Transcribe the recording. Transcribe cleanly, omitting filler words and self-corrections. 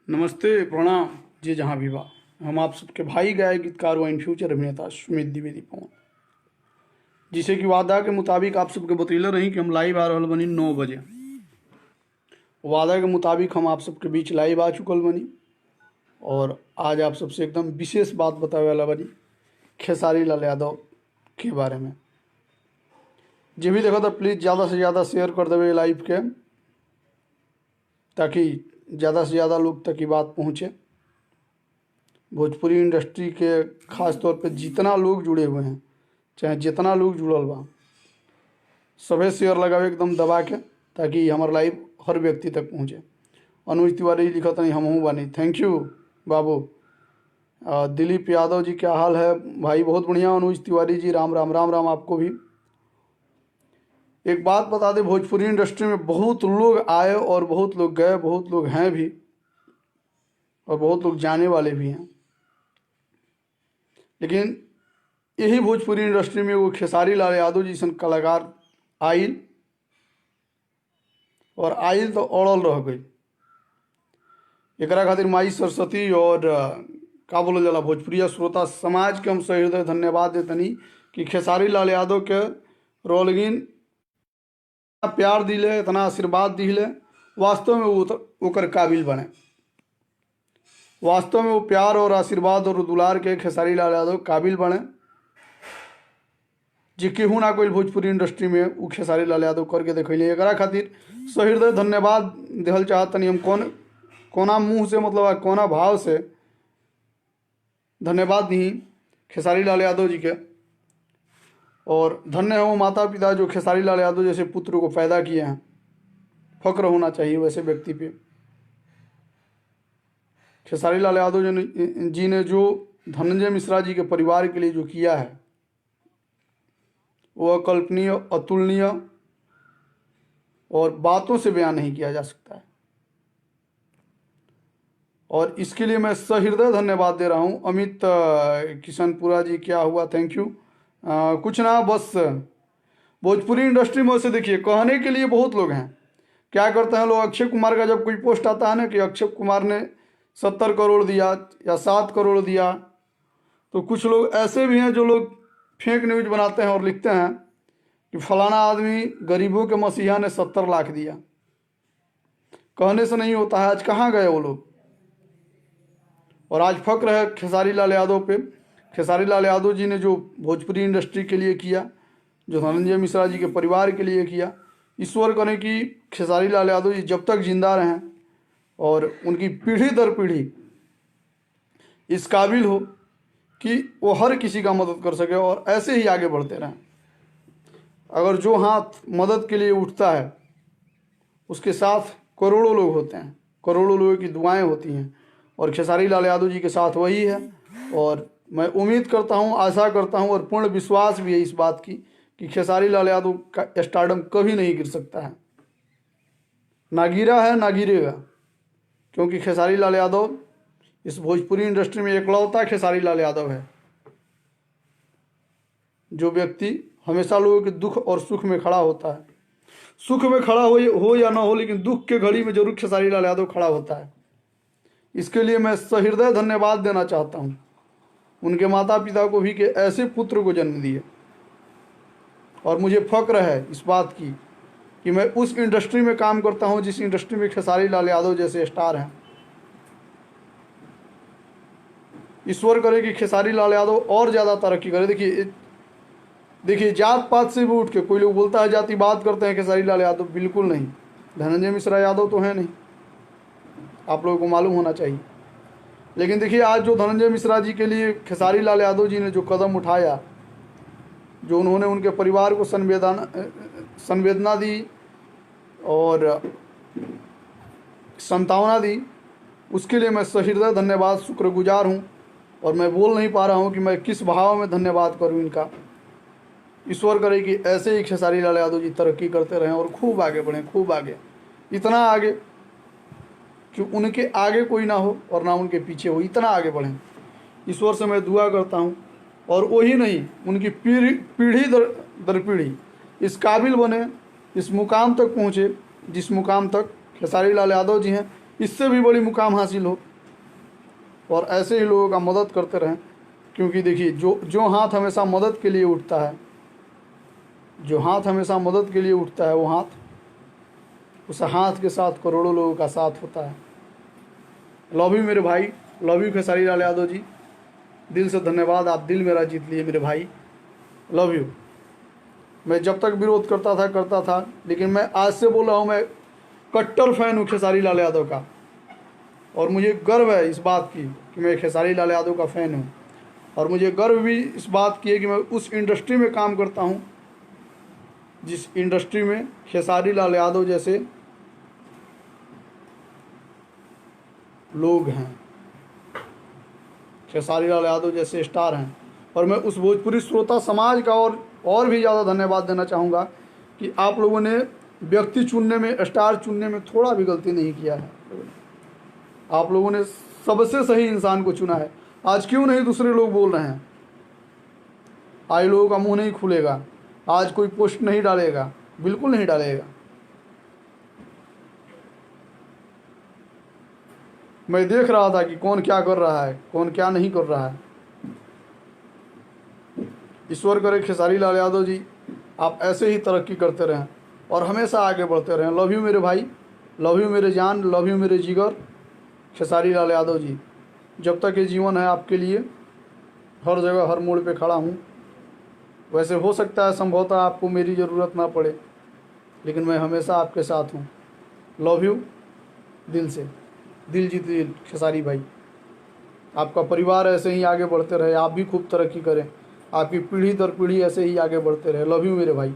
नमस्ते, प्रणाम जी। जहाँ भी बा हम आप सबके भाई गायक गीतकार व इन फ्यूचर अभिनेता सुमित द्विवेदी पवन, जिसे कि वादा के मुताबिक आप सबके बतैले रही कि हम लाइव आ रहल बनी 9 बजे। वादा के मुताबिक हम आप सबके बीच लाइव आ चुकल बनी और आज आप सबसे एकदम विशेष बात बतावे वाला बनी खेसारी लाल यादव के बारे में। जे भी देखो तो प्लीज़ ज़्यादा से ज़्यादा शेयर कर देवे लाइव के, ताकि ज़्यादा से ज़्यादा लोग तक ये बात पहुँचे। भोजपुरी इंडस्ट्री के खास तौर पे जितना लोग जुड़े हुए हैं, चाहे जितना लोग जुड़ल बा, सभे शेयर लगावे एकदम दबा के, ताकि हमार लाइव हर व्यक्ति तक पहुँचे। अनुज तिवारी लिखत नहीं, हमहू बानी। थैंक यू बाबू। दिलीप यादव जी, क्या हाल है भाई? बहुत बढ़िया अनुज तिवारी जी, राम राम राम राम आपको भी। एक बात बता दे, भोजपुरी इंडस्ट्री में बहुत लोग आए और बहुत लोग गए, बहुत लोग हैं भी और बहुत लोग जाने वाले भी हैं, लेकिन यही भोजपुरी इंडस्ट्री में वो खेसारी लाल यादव जैसन कलाकार आइल और आइल तो अड़ल रह गई। एकरा खातिर माई सरस्वती और का बोल जाला भोजपुरिया श्रोता समाज के हम सहृदय धन्यवाद देतनी कि खेसारी लाल यादव के रोलगिन प्यार दिले, इतना आशीर्वाद दिले, वास्तव में वो ओकर काबिल बने। वास्तव में वो प्यार और आशीर्वाद और दुलार के खेसारी लाल यादव काबिल बने, जे केहू ना कोई भोजपुरी इंडस्ट्री में वो खेसारी लाल यादव करके देखैले। एकरा खातिर सहृदय धन्यवाद देहल चाहतनी हम। कोना मुँह से मतलब कोना भाव से धन्यवाद दी खेसारी लाल यादव जी के। और धन्य हो माता पिता जो खेसारी लाल यादव जैसे पुत्र को पैदा किए हैं। फक्र होना चाहिए वैसे व्यक्ति पे। खेसारी लाल यादव जी ने जो धनंजय मिश्रा जी के परिवार के लिए जो किया है वो अकल्पनीय, अतुलनीय और बातों से बयान नहीं किया जा सकता है। और इसके लिए मैं सहृदय धन्यवाद दे रहा हूँ। अमित किशनपुरा जी, क्या हुआ? Thank you. कुछ ना, बस भोजपुरी इंडस्ट्री में वैसे देखिए कहने के लिए बहुत लोग हैं। क्या करते हैं लोग, अक्षय कुमार का जब कोई पोस्ट आता है ना कि अक्षय कुमार ने 70 करोड़ दिया या 7 करोड़ दिया, तो कुछ लोग ऐसे भी हैं जो लोग फेक न्यूज बनाते हैं और लिखते हैं कि फलाना आदमी गरीबों के मसीहा ने 70 लाख दिया। कहने से नहीं होता है। आज कहाँ गए वो लोग? और आज फक्र है खेसारी लाल यादव पे। खेसारी लाल यादव जी ने जो भोजपुरी इंडस्ट्री के लिए किया, जो धनंजय मिश्रा जी के परिवार के लिए किया, ईश्वर करे कि खेसारी लाल यादव जी जब तक जिंदा रहें और उनकी पीढ़ी दर पीढ़ी इस काबिल हो कि वो हर किसी का मदद कर सके और ऐसे ही आगे बढ़ते रहें। अगर जो हाथ मदद के लिए उठता है उसके साथ करोड़ों लोग होते हैं, करोड़ों लोगों की दुआएं होती हैं, और खेसारी लाल यादव जी के साथ वही है। और मैं उम्मीद करता हूँ, आशा करता हूँ और पूर्ण विश्वास भी है इस बात की कि खेसारी लाल यादव का स्टारडम कभी नहीं गिर सकता है। ना गिरा है ना गिरेगा, क्योंकि खेसारी लाल यादव इस भोजपुरी इंडस्ट्री में एकलौता खेसारी लाल यादव है जो व्यक्ति हमेशा लोगों के दुख और सुख में खड़ा होता है। सुख में खड़ा हो या ना हो, लेकिन दुख के घड़ी में जरूर खेसारी लाल यादव खड़ा होता है। इसके लिए मैं सहृदय धन्यवाद देना चाहता हूँ उनके माता पिता को भी कि ऐसे पुत्र को जन्म दिए। और मुझे फक्र है इस बात की कि मैं उस इंडस्ट्री में काम करता हूँ जिस इंडस्ट्री में खेसारी लाल यादव जैसे स्टार हैं। ईश्वर करे कि खेसारी लाल यादव और ज़्यादा तरक्की करे। देखिए जात पात से भी उठ के कोई लोग बोलता है जातिवाद करते हैं खेसारी लाल यादव, बिल्कुल नहीं। धनंजय मिश्रा यादव तो है नहीं, आप लोगों को मालूम होना चाहिए। लेकिन देखिए आज जो धनंजय मिश्रा जी के लिए खेसारी लाल यादव जी ने जो कदम उठाया, जो उन्होंने उनके परिवार को संवेदना दी और सांत्वना दी, उसके लिए मैं सहृदय धन्यवाद शुक्रगुजार हूँ। और मैं बोल नहीं पा रहा हूँ कि मैं किस भाव में धन्यवाद करूँ इनका। ईश्वर करे कि ऐसे ही खेसारी लाल यादव जी तरक्की करते रहें और खूब आगे बढ़ें, खूब आगे, इतना आगे कि उनके आगे कोई ना हो और ना उनके पीछे हो, इतना आगे बढ़ें। ईश्वर से मैं दुआ करता हूँ। और वही नहीं, उनकी पीढ़ी दर पीढ़ी इस काबिल बने, इस मुकाम तक पहुँचे जिस मुकाम तक खेसारी लाल यादव जी हैं। इससे भी बड़ी मुकाम हासिल हो, और ऐसे ही लोगों का मदद करते रहें। क्योंकि देखिए, जो जो हाथ हमेशा मदद के लिए उठता है, जो हाथ हमेशा मदद के लिए उठता है, वो हाथ, उस हाथ के साथ करोड़ों लोगों का साथ होता है। लव यू मेरे भाई, लव यू खेसारी लाल यादव जी, दिल से धन्यवाद, आप दिल मेरा जीत लिए मेरे भाई, लव यू। मैं जब तक विरोध करता था, लेकिन मैं आज से बोल रहा हूँ, मैं कट्टर फैन हूँ खेसारी लाल यादव का, और मुझे गर्व है इस बात की कि मैं खेसारी लाल यादव का फ़ैन हूँ। और मुझे गर्व भी इस बात की है कि मैं उस इंडस्ट्री में काम करता हूँ जिस इंडस्ट्री में खेसारी लाल यादव जैसे लोग हैं, खेसारी लाल यादव जैसे स्टार हैं। और मैं उस भोजपुरी श्रोता समाज का और भी ज़्यादा धन्यवाद देना चाहूँगा कि आप लोगों ने व्यक्ति चुनने में, स्टार चुनने में थोड़ा भी गलती नहीं किया है। आप लोगों ने सबसे सही इंसान को चुना है। आज क्यों नहीं दूसरे लोग बोल रहे हैं, आज लोगों का मुंह नहीं खुलेगा, आज कोई पोस्ट नहीं डालेगा, बिल्कुल नहीं डालेगा। मैं देख रहा था कि कौन क्या कर रहा है, कौन क्या नहीं कर रहा है। ईश्वर करे खेसारी लाल यादव जी आप ऐसे ही तरक्की करते रहें और हमेशा आगे बढ़ते रहें। लव यू मेरे भाई, लव यू मेरे जान, लव यू मेरे जिगर, खेसारी लाल यादव जी। जब तक ये जीवन है आपके लिए हर जगह हर मोड़ पे खड़ा हूँ। वैसे हो सकता है संभवतः आपको मेरी ज़रूरत ना पड़े, लेकिन मैं हमेशा आपके साथ हूँ। लव यू दिल से, दिल जीत दिल खेसारी भाई। आपका परिवार ऐसे ही आगे बढ़ते रहे, आप भी खूब तरक्की करें, आपकी पीढ़ी दर पीढ़ी ऐसे ही आगे बढ़ते रहे। लव यू मेरे भाई।